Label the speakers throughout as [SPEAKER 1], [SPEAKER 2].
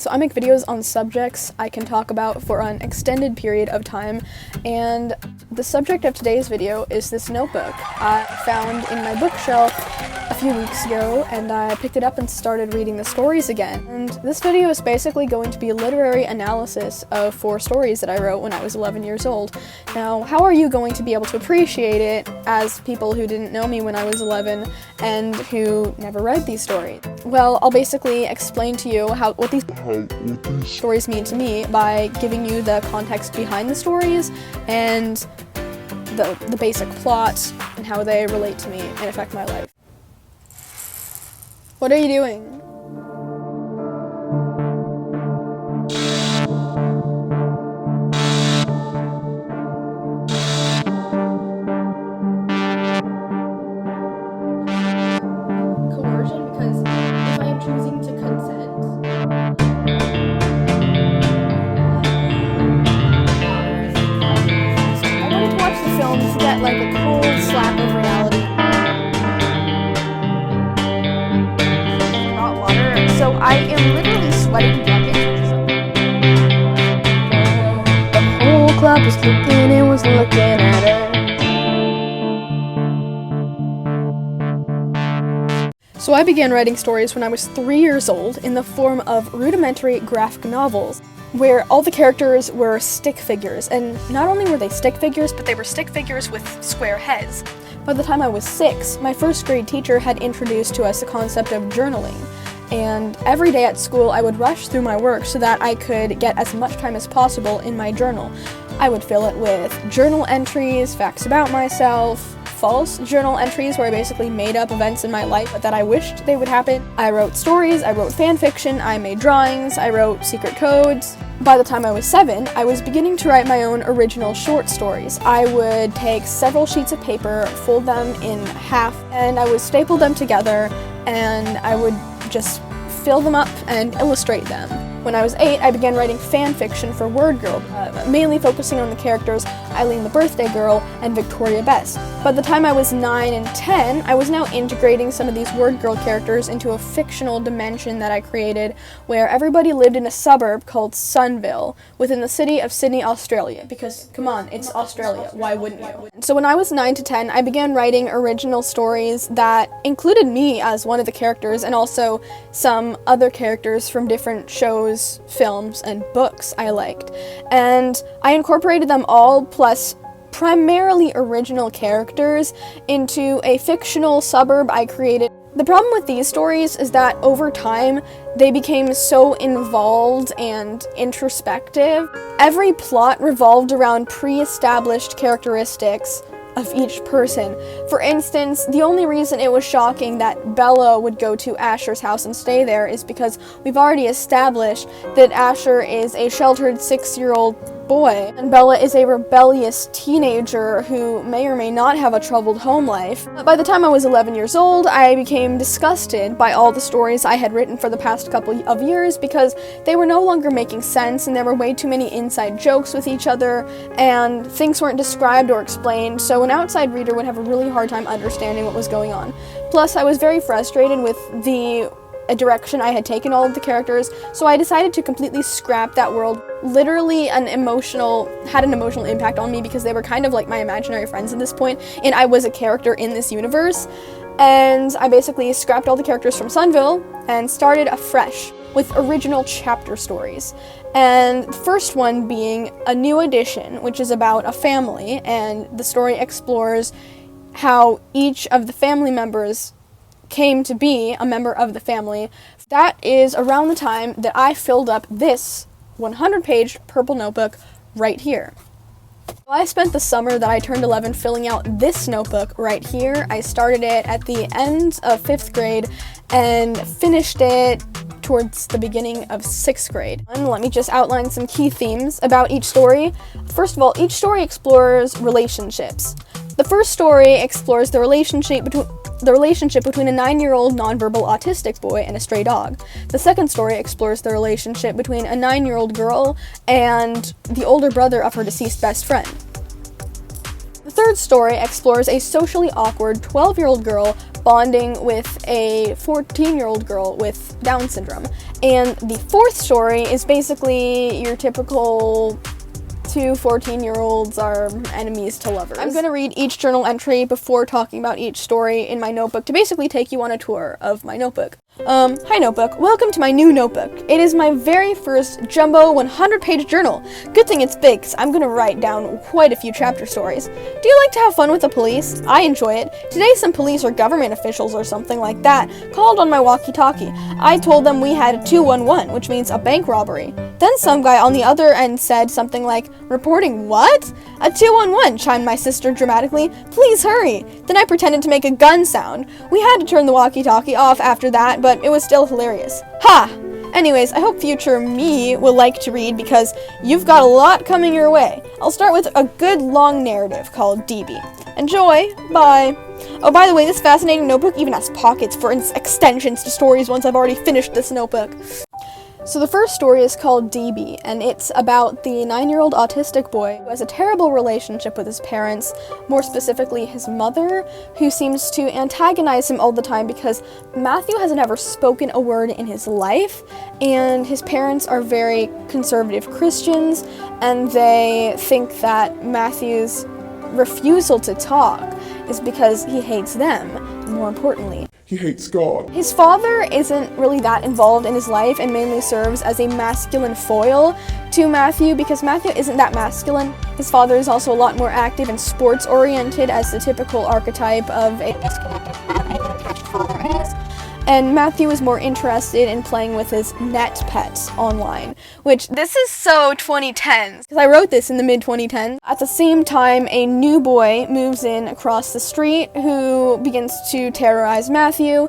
[SPEAKER 1] So I make videos on subjects I can talk about for an extended period of time, and the subject of today's video is this notebook I found in my bookshelf a few weeks ago, and I picked it up and started reading the stories again. And this video is basically going to be a literary analysis of 4 stories that I wrote when I was 11 years old. Now, how are you going to be able to appreciate it as people who didn't know me when I was 11 and who never read these stories? Well, I'll basically explain to you what these stories mean to me by giving you the context behind the stories and the basic plot and how they relate to me and affect my life. What are you doing? Coercion, because if I am choosing to consent, I wanted to watch the film to get like a cold slap of reality. Hot water, so I am literally sweating buckets. The whole club was looking and was looking at her. So I began writing stories when I was 3 years old in the form of rudimentary graphic novels, where all the characters were stick figures, and not only were they stick figures, but they were stick figures with square heads. By the time I was 6, my first grade teacher had introduced to us the concept of journaling, and every day at school I would rush through my work so that I could get as much time as possible in my journal. I would fill it with journal entries, facts about myself, false journal entries where I basically made up events in my life that I wished they would happen. I wrote stories, I wrote fan fiction, I made drawings, I wrote secret codes. By the time I was 7, I was beginning to write my own original short stories. I would take several sheets of paper, fold them in half, and I would staple them together, and I would just fill them up and illustrate them. When I was 8, I began writing fan fiction for Word Girl, mainly focusing on the characters Eileen the Birthday Girl and Victoria Best. By the time I was 9 and 10, I was now integrating some of these Word Girl characters into a fictional dimension that I created where everybody lived in a suburb called Sunville within the city of Sydney, Australia. Because, come on, it's Australia, why wouldn't you? So when I was 9 to 10, I began writing original stories that included me as one of the characters and also some other characters from different shows, films, and books I liked. And I incorporated them all, plus primarily original characters, into a fictional suburb I created. The problem with these stories is that over time, they became so involved and introspective. Every plot revolved around pre-established characteristics of each person. For instance, the only reason it was shocking that Bella would go to Asher's house and stay there is because we've already established that Asher is a sheltered 6-year-old boy, and Bella is a rebellious teenager who may or may not have a troubled home life. By the time I was 11 years old, I became disgusted by all the stories I had written for the past couple of years because they were no longer making sense and there were way too many inside jokes with each other and things weren't described or explained, so an outside reader would have a really hard time understanding what was going on. Plus, I was very frustrated with the direction I had taken all of the characters, so I decided to completely scrap that world. Literally had an emotional impact on me because they were kind of like my imaginary friends at this point, and I was a character in this universe. And I basically scrapped all the characters from Sunville and started afresh with original chapter stories. And the first one being a new edition, which is about a family, and the story explores how each of the family members came to be a member of the family. That is around the time that I filled up this 100-page purple notebook right here. I spent the summer that I turned 11 filling out this notebook right here. I started it at the end of 5th grade and finished it towards the beginning of 6th grade. And let me just outline some key themes about each story. First of all, each story explores relationships. The first story explores the relationship between a 9-year-old nonverbal autistic boy and a stray dog. The second story explores the relationship between a 9-year-old girl and the older brother of her deceased best friend. The third story explores a socially awkward 12-year-old girl bonding with a 14-year-old girl with Down syndrome. And the fourth story is basically your typical 2 14-year-olds are enemies to lovers. I'm going to read each journal entry before talking about each story in my notebook to basically take you on a tour of my notebook. Hi notebook, welcome to my new notebook. It is my very first jumbo 100-page journal. Good thing it's big, 'cause I'm gonna write down quite a few chapter stories. Do you like to have fun with the police? I enjoy it. Today some police or government officials or something like that called on my walkie-talkie. I told them we had a 211, which means a bank robbery. Then some guy on the other end said something like, reporting what? A 211, chimed my sister dramatically. Please hurry. Then I pretended to make a gun sound. We had to turn the walkie-talkie off after that, but it was still hilarious. Ha! Anyways, I hope future me will like to read because you've got a lot coming your way. I'll start with a good long narrative called DB. Enjoy! Bye! Oh, by the way, this fascinating notebook even has pockets for extensions to stories once I've already finished this notebook. So the first story is called DB, and it's about the 9-year-old autistic boy who has a terrible relationship with his parents, more specifically his mother, who seems to antagonize him all the time because Matthew has never spoken a word in his life, and his parents are very conservative Christians, and they think that Matthew's refusal to talk is because he hates them, more importantly.
[SPEAKER 2] He hates God.
[SPEAKER 1] His father isn't really that involved in his life and mainly serves as a masculine foil to Matthew because Matthew isn't that masculine. His father is also a lot more active and sports-oriented as the typical archetype of a disconnected attached father is. And Matthew is more interested in playing with his net pets online, which this is so 2010s, because I wrote this in the mid-2010s. At the same time, a new boy moves in across the street who begins to terrorize Matthew,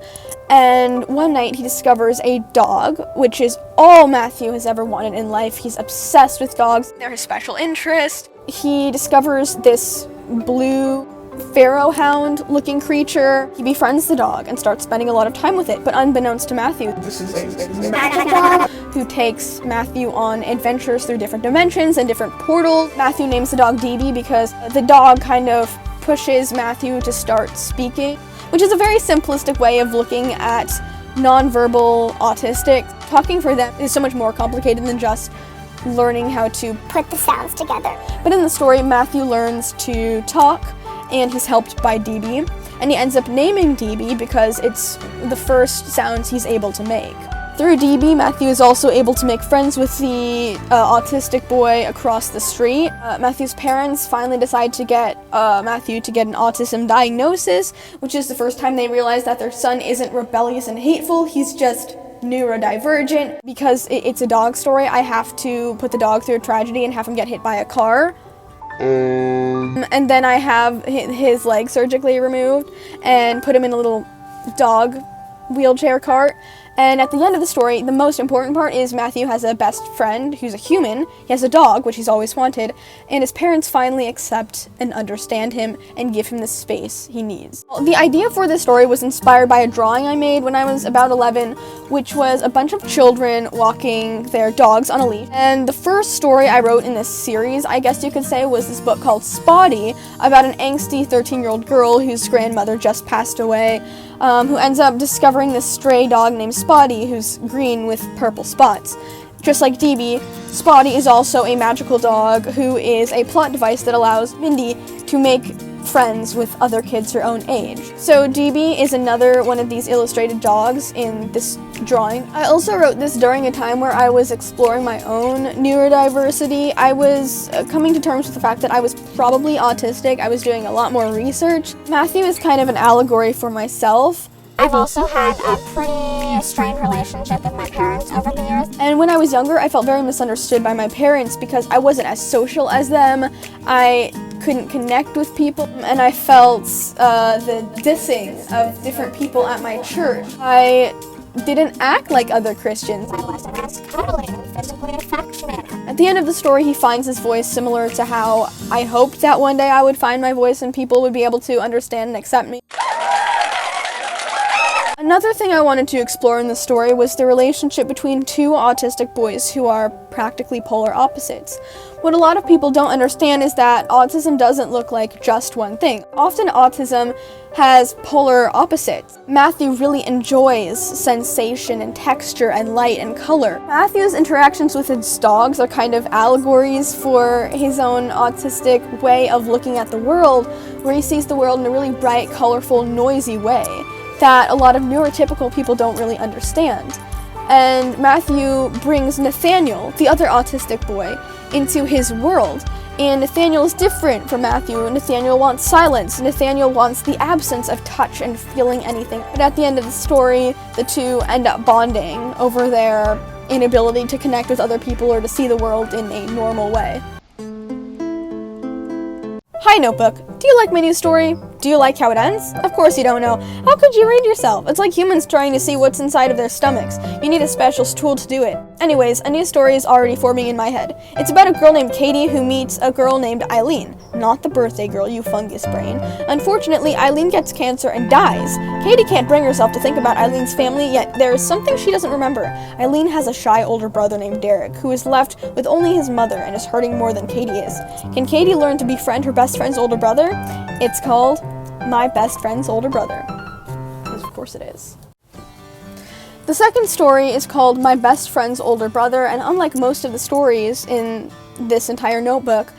[SPEAKER 1] and one night he discovers a dog, which is all Matthew has ever wanted in life. He's obsessed with dogs. They're his special interest. He discovers this blue pharaoh hound looking creature. He befriends the dog and starts spending a lot of time with it, but unbeknownst to Matthew,
[SPEAKER 2] This is a magic dog.
[SPEAKER 1] who takes Matthew on adventures through different dimensions and different portals. Matthew names the dog DB because the dog kind of pushes Matthew to start speaking, which is a very simplistic way of looking at nonverbal autistic. Talking for them is so much more complicated than just learning how to
[SPEAKER 3] put the sounds together.
[SPEAKER 1] But in the story, Matthew learns to talk, and he's helped by DB, and he ends up naming DB because it's the first sounds he's able to make. Through DB, Matthew is also able to make friends with the autistic boy across the street. Matthew's parents finally decide to get Matthew to get an autism diagnosis, which is the first time they realize that their son isn't rebellious and hateful, he's just neurodivergent. Because it's a dog story, I have to put the dog through a tragedy and have him get hit by a car. And then I have his leg surgically removed and put him in a little dog wheelchair cart. And at the end of the story, the most important part is Matthew has a best friend who's a human. He has a dog, which he's always wanted, and his parents finally accept and understand him and give him the space he needs. The idea for this story was inspired by a drawing I made when I was about 11, which was a bunch of children walking their dogs on a leash. And the first story I wrote in this series, I guess you could say, was this book called Spotty, about an angsty 13-year-old girl whose grandmother just passed away, who ends up discovering this stray dog named Spotty, who's green with purple spots. Just like DB, Spotty is also a magical dog who is a plot device that allows Mindy to make friends with other kids her own age. So DB is another one of these illustrated dogs in this drawing. I also wrote this during a time where I was exploring my own neurodiversity. I was coming to terms with the fact that I was probably autistic. I was doing a lot more research. Matthew is kind of an allegory for myself.
[SPEAKER 3] I've also had a pretty strained relationship with my parents over the years.
[SPEAKER 1] And when I was younger, I felt very misunderstood by my parents because I wasn't as social as them. I couldn't connect with people, and I felt the dissing of different people at my church. I didn't act like other Christians.
[SPEAKER 3] I wasn't as cuddly and physically affectionate.
[SPEAKER 1] At the end of the story, he finds his voice similar to how I hoped that one day I would find my voice and people would be able to understand and accept me. Another thing I wanted to explore in the story was the relationship between two autistic boys who are practically polar opposites. What a lot of people don't understand is that autism doesn't look like just one thing. Often autism has polar opposites. Matthew really enjoys sensation and texture and light and color. Matthew's interactions with his dogs are kind of allegories for his own autistic way of looking at the world, where he sees the world in a really bright, colorful, noisy way that a lot of neurotypical people don't really understand. And Matthew brings Nathaniel, the other autistic boy, into his world. And Nathaniel is different from Matthew. Nathaniel wants silence. Nathaniel wants the absence of touch and feeling anything. But at the end of the story, the two end up bonding over their inability to connect with other people or to see the world in a normal way. Hi Notebook, do you like my new story? Do you like how it ends? Of course you don't know. How could you read yourself? It's like humans trying to see what's inside of their stomachs. You need a special tool to do it. Anyways, a new story is already forming in my head. It's about a girl named Katie who meets a girl named Eileen. Not the birthday girl, you fungus brain. Unfortunately, Eileen gets cancer and dies. Katie can't bring herself to think about Eileen's family, yet there is something she doesn't remember. Eileen has a shy older brother named Derek, who is left with only his mother and is hurting more than Katie is. Can Katie learn to befriend her best friend's older brother? It's called My Best Friend's Older Brother. Because of course it is. The second story is called My Best Friend's Older Brother, and unlike most of the stories in this entire notebook,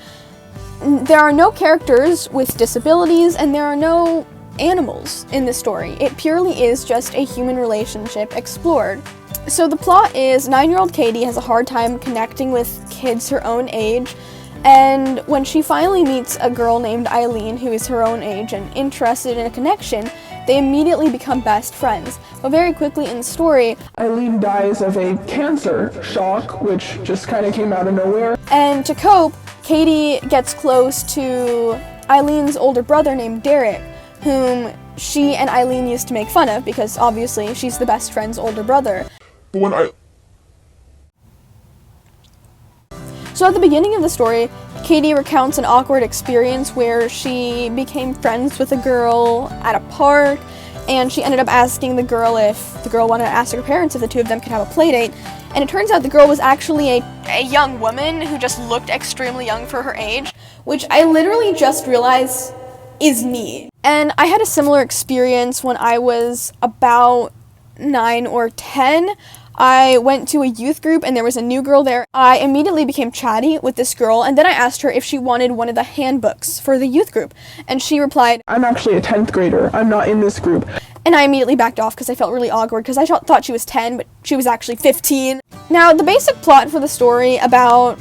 [SPEAKER 1] there are no characters with disabilities and there are no animals in this story. It purely is just a human relationship explored. So the plot is 9-year-old Katie has a hard time connecting with kids her own age, and when she finally meets a girl named Eileen who is her own age and interested in a connection, they immediately become best friends. But very quickly in the story,
[SPEAKER 4] Eileen dies of a cancer shock, which just kind of came out of nowhere.
[SPEAKER 1] And to cope, Katie gets close to Eileen's older brother named Derek, whom she and Eileen used to make fun of because obviously she's the best friend's older brother. So at the beginning of the story, Katie recounts an awkward experience where she became friends with a girl at a park, and she ended up asking the girl if the girl wanted to ask her parents if the two of them could have a play date. And it turns out the girl was actually a young woman who just looked extremely young for her age, which I literally just realized is me. And I had a similar experience when I was about 9 or 10. I went to a youth group and there was a new girl there. I immediately became chatty with this girl, and then I asked her if she wanted one of the handbooks for the youth group. And she replied,
[SPEAKER 4] I'm actually a 10th grader. I'm not in this group.
[SPEAKER 1] And I immediately backed off because I felt really awkward because I thought she was 10, but she was actually 15. Now, the basic plot for the story about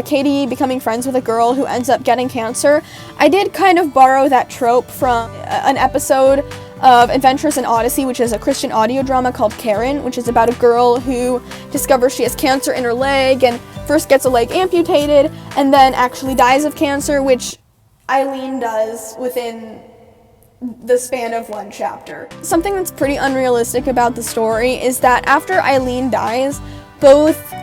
[SPEAKER 1] Katie becoming friends with a girl who ends up getting cancer, I did kind of borrow that trope from an episode of Adventures in Odyssey, which is a Christian audio drama called Karen, which is about a girl who discovers she has cancer in her leg and first gets a leg amputated and then actually dies of cancer, which Eileen does within the span of one chapter. Something that's pretty unrealistic about the story is that after Eileen dies, both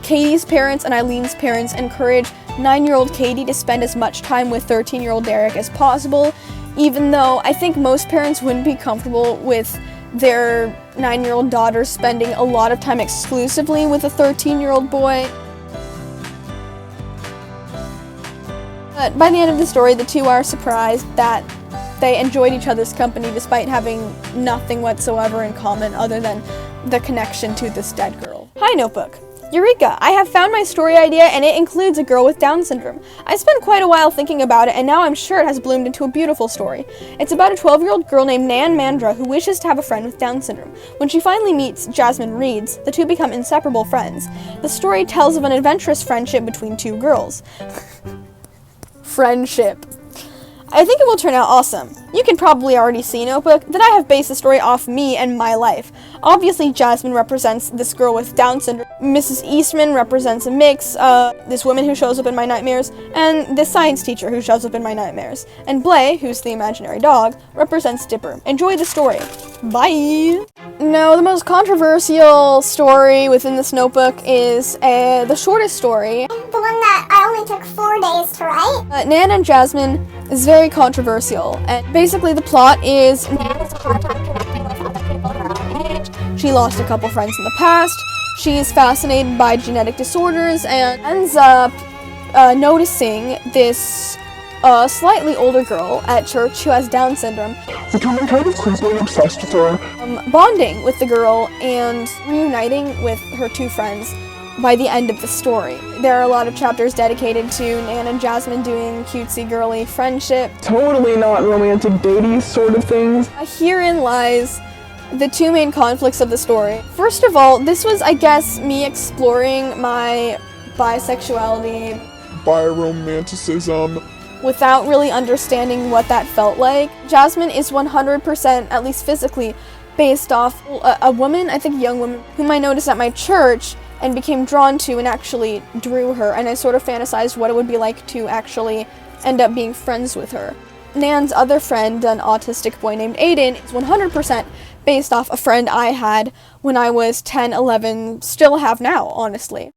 [SPEAKER 1] Katie's parents and Eileen's parents encourage 9-year-old Katie to spend as much time with 13-year-old Derek as possible, even though I think most parents wouldn't be comfortable with their 9-year-old daughter spending a lot of time exclusively with a 13-year-old boy. But by the end of the story, the two are surprised that they enjoyed each other's company despite having nothing whatsoever in common other than the connection to this dead girl. Hi Notebook! Eureka! I have found my story idea and it includes a girl with Down syndrome. I spent quite a while thinking about it and now I'm sure it has bloomed into a beautiful story. It's about a 12-year-old girl named Nan Mandra who wishes to have a friend with Down syndrome. When she finally meets Jasmine Reeds, the two become inseparable friends. The story tells of an adventurous friendship between two girls. Friendship. I think it will turn out awesome. You can probably already see, Notebook, that I have based the story off me and my life. Obviously, Jasmine represents this girl with Down syndrome. Mrs. Eastman represents a mix, this woman who shows up in my nightmares, and this science teacher who shows up in my nightmares. And Blay, who's the imaginary dog, represents Dipper. Enjoy the story. Bye! No, the most controversial story within this notebook is the shortest story.
[SPEAKER 3] The one that I only took 4 days to write.
[SPEAKER 1] Nan and Jasmine is very controversial, and basically the plot is
[SPEAKER 3] Nan has a hard time connecting with other people her own
[SPEAKER 1] She lost a couple friends in the past. She's fascinated by genetic disorders and ends up noticing this slightly older girl at church who has Down syndrome,
[SPEAKER 4] Becoming kind of creepily obsessed with her.
[SPEAKER 1] bonding with the girl and reuniting with her two friends by the end of the story. There are a lot of chapters dedicated to Nan and Jasmine doing cutesy girly friendship.
[SPEAKER 4] Totally not romantic datey sort of things.
[SPEAKER 1] Herein lies the two main conflicts of the story. First of all, this was, I guess, me exploring my bisexuality,
[SPEAKER 2] Biromanticism.
[SPEAKER 1] without really understanding what that felt like. Jasmine is 100%, at least physically, based off a woman, I think a young woman, whom I noticed at my church and became drawn to and actually drew her, and I sort of fantasized what it would be like to actually end up being friends with her. Nan's other friend, an autistic boy named Aiden, is 100% based off a friend I had when I was 10, 11, still have now, honestly.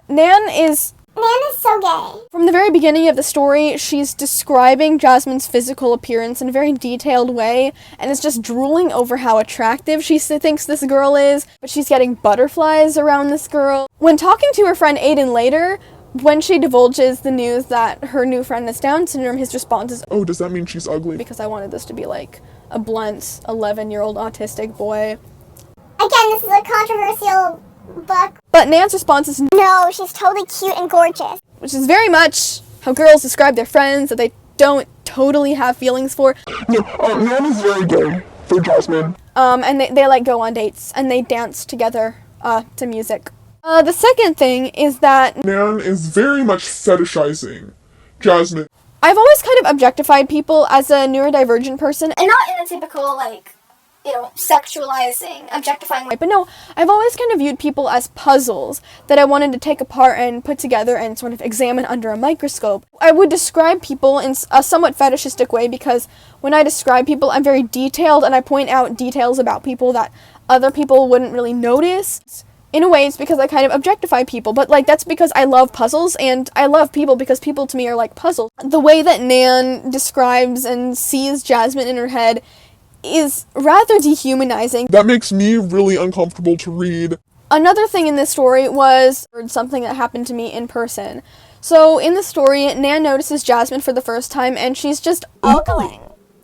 [SPEAKER 1] Nan is
[SPEAKER 3] so gay.
[SPEAKER 1] From the very beginning of the story, she's describing Jasmine's physical appearance in a very detailed way, and is just drooling over how attractive she thinks this girl is, but she's getting butterflies around this girl. When talking to her friend Aiden later, when she divulges the news that her new friend has Down syndrome, his response is,
[SPEAKER 2] Oh, does that mean she's ugly?
[SPEAKER 1] because I wanted this to be like a blunt 11-year-old autistic boy.
[SPEAKER 3] Again, this is a controversial book.
[SPEAKER 1] But Nan's response is
[SPEAKER 3] No, she's totally cute and gorgeous.
[SPEAKER 1] which is very much how girls describe their friends that they don't totally have feelings for.
[SPEAKER 4] No, Nan is very gay for Jasmine.
[SPEAKER 1] And they like go on dates and they dance together to music. The second thing is that
[SPEAKER 2] Nan is very much fetishizing Jasmine.
[SPEAKER 1] I've always kind of objectified people as a neurodivergent person,
[SPEAKER 3] And not in a typical, sexualizing, objectifying.
[SPEAKER 1] but no, I've always kind of viewed people as puzzles that I wanted to take apart and put together and sort of examine under a microscope. I would describe people in a somewhat fetishistic way because when I describe people, I'm very detailed and I point out details about people that other people wouldn't really notice. In a way, it's because I kind of objectify people, but that's because I love puzzles, and I love people because people to me are like puzzles. The way that Nan describes and sees Jasmine in her head is rather dehumanizing.
[SPEAKER 2] That makes me really uncomfortable to read.
[SPEAKER 1] Another thing in this story was something that happened to me in person. So in the story, Nan notices Jasmine for the first time, and she's just
[SPEAKER 3] Ogling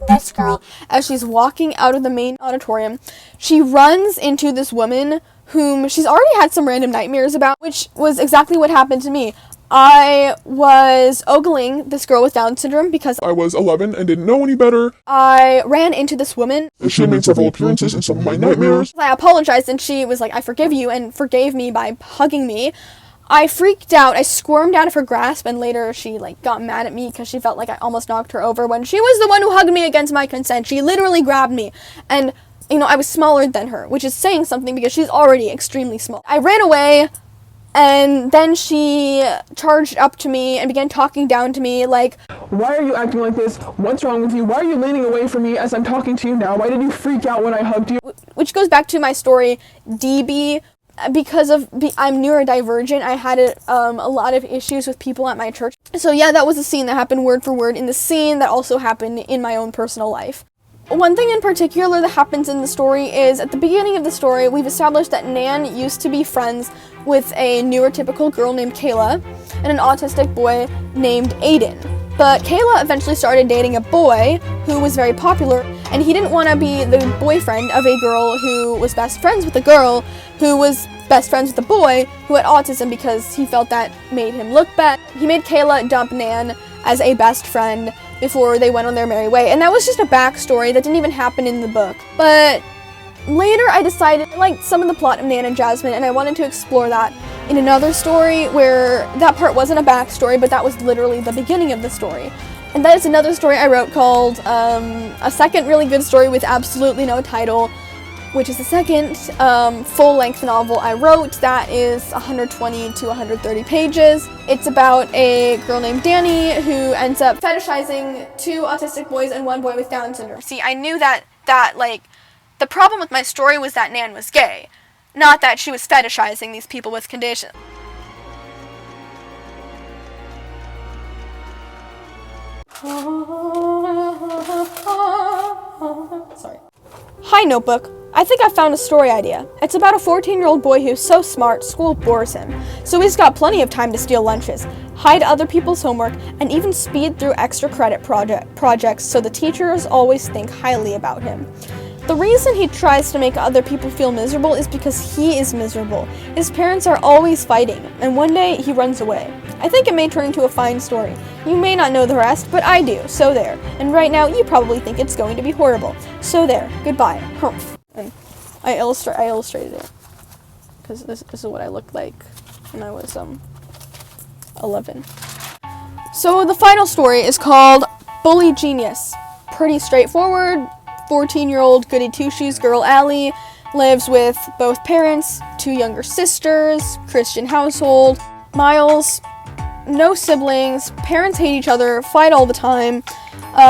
[SPEAKER 3] this girl.
[SPEAKER 1] as she's walking out of the main auditorium. She runs into this woman whom she's already had some random nightmares about, which was exactly what happened to me. I was ogling this girl with Down syndrome because
[SPEAKER 2] I was 11 and didn't know any better.
[SPEAKER 1] I ran into this woman.
[SPEAKER 2] She had made several appearances in some of my nightmares.
[SPEAKER 1] I apologized and she was like, I forgive you, and forgave me by hugging me. I freaked out, I squirmed out of her grasp, and later she got mad at me because she felt like I almost knocked her over when she was the one who hugged me against my consent. She literally grabbed me, and I was smaller than her, which is saying something because she's already extremely small. I ran away, and then she charged up to me and began talking down to me like,
[SPEAKER 4] Why are you acting like this? What's wrong with you? Why are you leaning away from me as I'm talking to you now? Why did you freak out when I hugged you?
[SPEAKER 1] which goes back to my story, DB. Because I'm neurodivergent, I had a lot of issues with people at my church. So yeah, that was a scene that happened word for word in the scene that also happened in my own personal life. One thing in particular that happens in the story is, at the beginning of the story, we've established that Nan used to be friends with a neurotypical girl named Kayla and an autistic boy named Aiden. But Kayla eventually started dating a boy who was very popular, and he didn't want to be the boyfriend of a girl who was best friends with a girl who was best friends with a boy who had autism because he felt that made him look bad. He made Kayla dump Nan as a best friend before they went on their merry way, and that was just a backstory that didn't even happen in the book. But later I decided I liked some of the plot of Nan and Jasmine, and I wanted to explore that in another story where that part wasn't a backstory, but that was literally the beginning of the story. And that is another story I wrote called a second really good story with absolutely no title, which is the second full-length novel I wrote that is 120 to 130 pages. It's about a girl named Danny who ends up fetishizing two autistic boys and one boy with Down syndrome. See, I knew that the problem with my story was that Nan was gay, not that she was fetishizing these people with conditions. Sorry. Hi, Notebook. I think I found a story idea. It's about a 14-year-old boy who's so smart, school bores him. So he's got plenty of time to steal lunches, hide other people's homework, and even speed through extra credit projects so the teachers always think highly about him. The reason he tries to make other people feel miserable is because he is miserable. His parents are always fighting, and one day he runs away. I think it may turn into a fine story. You may not know the rest, but I do, so there. And right now, you probably think it's going to be horrible. So there, goodbye. Humph. And I illustrated it, because this is what I looked like when I was 11. So the final story is called Bully Genius. Pretty straightforward. 14-year-old goody two-shoes girl Allie lives with both parents, 2 younger sisters, Christian household. Miles, no siblings, parents hate each other, fight all the time.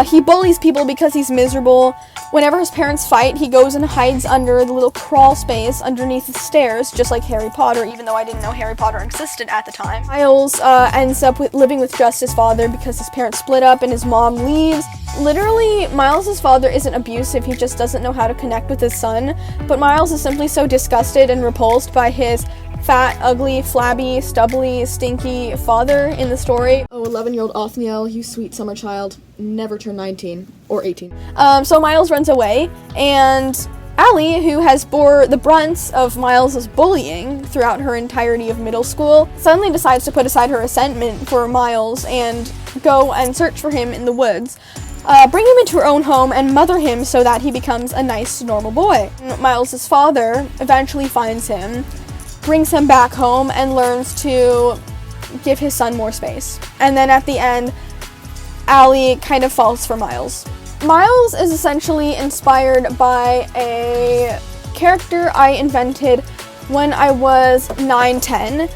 [SPEAKER 1] He bullies people because he's miserable. Whenever his parents fight, he goes and hides under the little crawl space underneath the stairs, just like Harry Potter, even though I didn't know Harry Potter existed at the time. Miles ends up living with just his father because his parents split up and his mom leaves. Literally, Miles' father isn't abusive, he just doesn't know how to connect with his son, but Miles is simply so disgusted and repulsed by his fat, ugly, flabby, stubbly, stinky father in the story. Oh, 11-year-old Othniel, you sweet summer child, never turn 19 or 18. So Miles runs away, and Allie, who has bore the brunt of Miles' bullying throughout her entirety of middle school, suddenly decides to put aside her resentment for Miles and go and search for him in the woods. Bring him into her own home and mother him so that he becomes a nice, normal boy. Miles' father eventually finds him, brings him back home, and learns to give his son more space. And then at the end, Allie kind of falls for Miles. Miles is essentially inspired by a character I invented when I was 9-10,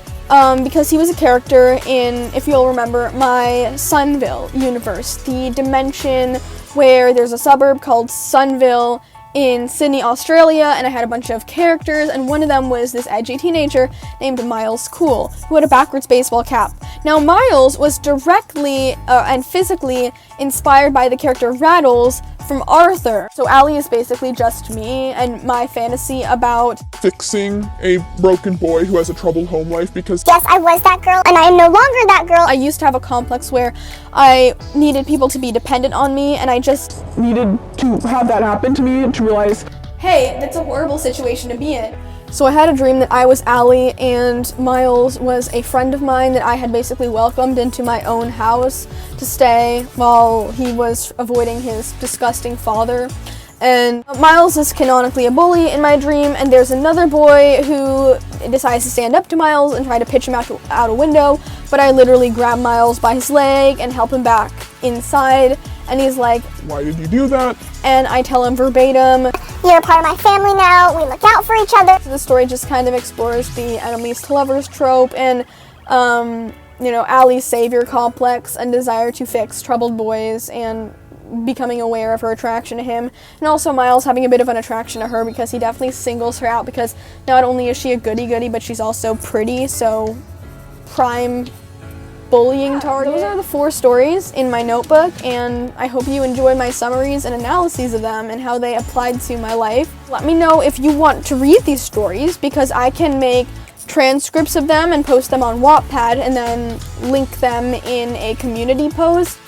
[SPEAKER 1] because he was a character in, if you'll remember, my Sunville universe, the dimension where there's a suburb called Sunville in Sydney, Australia, and I had a bunch of characters, and one of them was this edgy teenager named Miles Cool, who had a backwards baseball cap. Now, Miles was directly and physically inspired by the character Rattles from Arthur. So Allie is basically just me and my fantasy about
[SPEAKER 2] Fixing a broken boy who has a troubled home life because
[SPEAKER 3] Yes, I was that girl, and I am no longer that girl.
[SPEAKER 1] I used to have a complex where I needed people to be dependent on me, and I just
[SPEAKER 4] Needed to have that happen to me to realize,
[SPEAKER 1] hey, that's a horrible situation to be in. So I had a dream that I was Allie and Miles was a friend of mine that I had basically welcomed into my own house to stay while he was avoiding his disgusting father. And Miles is canonically a bully in my dream, and there's another boy who decides to stand up to Miles and try to pitch him out a window, but I literally grab Miles by his leg and help him back inside, and he's like,
[SPEAKER 2] why did you do that?
[SPEAKER 1] and I tell him verbatim.
[SPEAKER 3] You're a part of my family now. We look out for each other.
[SPEAKER 1] The story just kind of explores the enemies to lovers trope and, Allie's savior complex and desire to fix troubled boys and becoming aware of her attraction to him, and also Miles having a bit of an attraction to her because he definitely singles her out because not only is she a goody-goody, but she's also pretty, so prime bullying target. Those are the 4 stories in my notebook, and I hope you enjoy my summaries and analyses of them and how they applied to my life. Let me know if you want to read these stories, because I can make transcripts of them and post them on Wattpad and then link them in a community post.